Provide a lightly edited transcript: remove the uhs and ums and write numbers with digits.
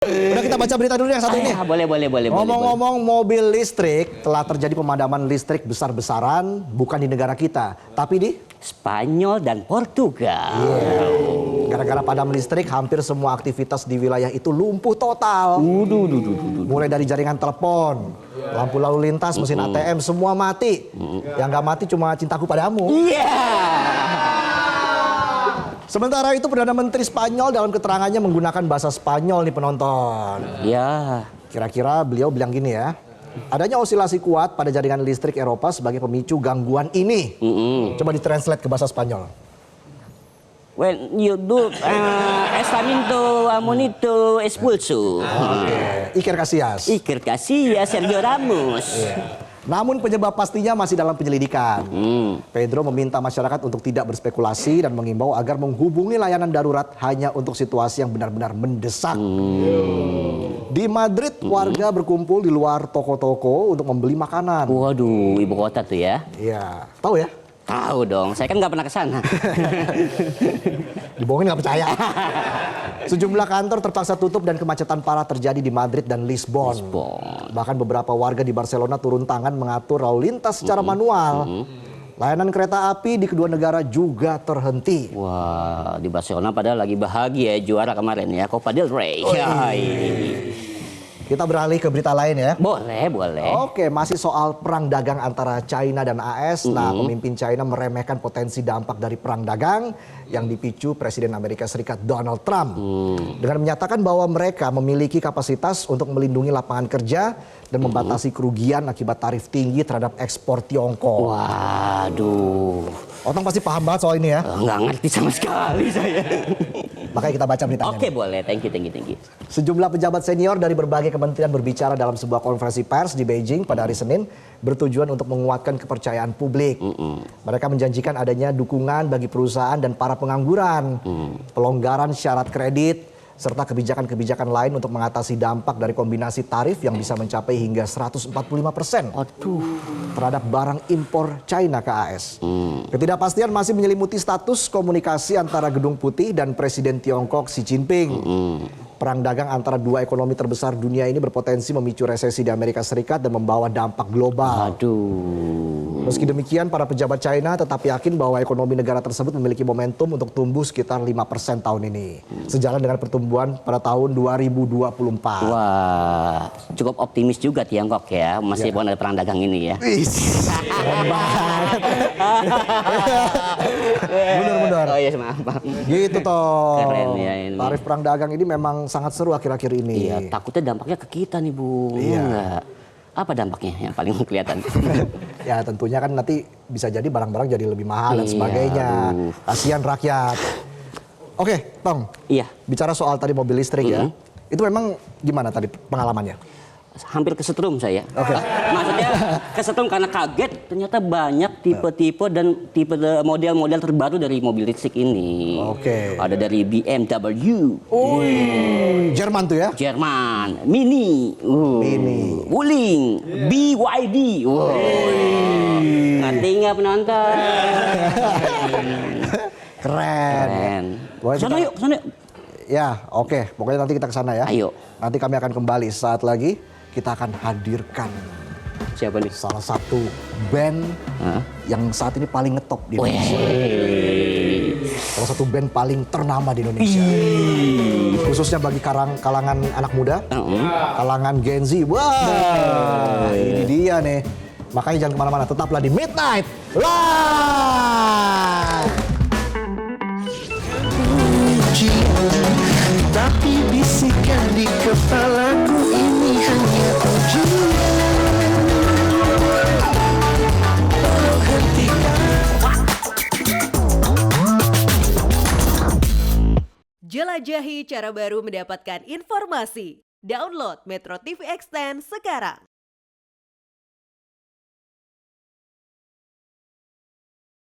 Udah kita baca berita dulu yang satu ini. Boleh. Ngomong-ngomong mobil listrik, telah terjadi pemadaman listrik besar-besaran bukan di negara kita, tapi di Spanyol dan Portugal. Gara-gara padam listrik, hampir semua aktivitas di wilayah itu lumpuh total. Mulai dari jaringan telepon, lampu lalu lintas, mesin ATM, semua mati. Yang nggak mati cuma cintaku padamu. Sementara itu Perdana Menteri Spanyol dalam keterangannya menggunakan bahasa Spanyol nih penonton. Ya. Kira-kira beliau bilang gini ya. Adanya osilasi kuat pada jaringan listrik Eropa sebagai pemicu gangguan ini. Coba ditranslate ke bahasa Spanyol. When you do estamento amonito expulso. Iker Casillas. Iker Casillas, Sergio Ramos. Namun penyebab pastinya masih dalam penyelidikan. Pedro meminta masyarakat untuk tidak berspekulasi dan mengimbau agar menghubungi layanan darurat hanya untuk situasi yang benar-benar mendesak. Di Madrid, warga berkumpul di luar toko-toko untuk membeli makanan. Waduh, ibu kota tuh ya. Iya, tahu ya? Tahu dong, saya kan nggak pernah ke sana. Dibohongin nggak percaya. Sejumlah kantor terpaksa tutup dan kemacetan parah terjadi di Madrid dan Lisbon. Bahkan beberapa warga di Barcelona turun tangan mengatur lalu lintas secara manual. Layanan kereta api di kedua negara juga terhenti. Wah, di Barcelona padahal lagi bahagia juara kemarin ya, Copa del Rey. Kita beralih ke berita lain ya. Boleh. Oke, masih soal perang dagang antara China dan AS. Nah, pemimpin China meremehkan potensi dampak dari perang dagang yang dipicu Presiden Amerika Serikat Donald Trump. Dengan menyatakan bahwa mereka memiliki kapasitas untuk melindungi lapangan kerja dan membatasi kerugian akibat tarif tinggi terhadap ekspor Tiongkok. Waduh. Otong pasti paham banget soal ini ya. Nggak ngerti sama sekali saya. Makanya kita baca beritanya. Oke, boleh. Thank you. Sejumlah pejabat senior dari berbagai kementerian berbicara dalam sebuah konferensi pers di Beijing pada hari Senin bertujuan untuk menguatkan kepercayaan publik. Mereka menjanjikan adanya dukungan bagi perusahaan dan para pengangguran, pelonggaran syarat kredit, serta kebijakan-kebijakan lain untuk mengatasi dampak dari kombinasi tarif yang bisa mencapai hingga 145% terhadap barang impor China ke AS. Ketidakpastian masih menyelimuti status komunikasi antara Gedung Putih dan Presiden Tiongkok Xi Jinping. Perang dagang antara dua ekonomi terbesar dunia ini berpotensi memicu resesi di Amerika Serikat dan membawa dampak global. Meski demikian, para pejabat China tetap yakin bahwa ekonomi negara tersebut memiliki momentum untuk tumbuh sekitar 5% tahun ini. Sejalan dengan pertumbuhan pada tahun 2024. Wah, cukup optimis juga Tiongkok ya, masih ada perang dagang ini ya. Keren banget. Bener-bener. Oh iya, maaf. Gitu toh. Keren ya ini. Tarif perang dagang ini memang sangat seru akhir-akhir ini. Iya, takutnya dampaknya ke kita nih, Bu. Enggak. Apa dampaknya yang paling kelihatan? Ya tentunya kan nanti bisa jadi barang-barang jadi lebih mahal dan sebagainya. Kasihan rakyat. Oke, Tong. Iya. Bicara soal tadi mobil listrik ya. Itu memang gimana tadi pengalamannya? Hampir kesetrum saya. Maksudnya kesetrum karena kaget ternyata banyak tipe-tipe dan tipe model-model terbaru dari mobil listrik ini. Ada dari BMW. Jerman tuh ya? Jerman, Mini, Wuling, BYD. Ngerti nggak penonton? Keren. Sana yuk. Ya, oke. Pokoknya nanti kita ke sana ya. Ayo. Nanti kami akan kembali saat lagi. Kita akan hadirkan siapa nih? Salah satu band yang saat ini paling ngetop di Indonesia. Salah satu band paling ternama di Indonesia. Khususnya bagi kalangan anak muda, kalangan Gen Z. Wah, ini dia nih. Makanya jangan kemana-mana, tetaplah di Midnight Live. Tapi bisikan di kepalaku ini hanya ujian. Jelajahi cara baru mendapatkan informasi. Download Metro TV Extend sekarang.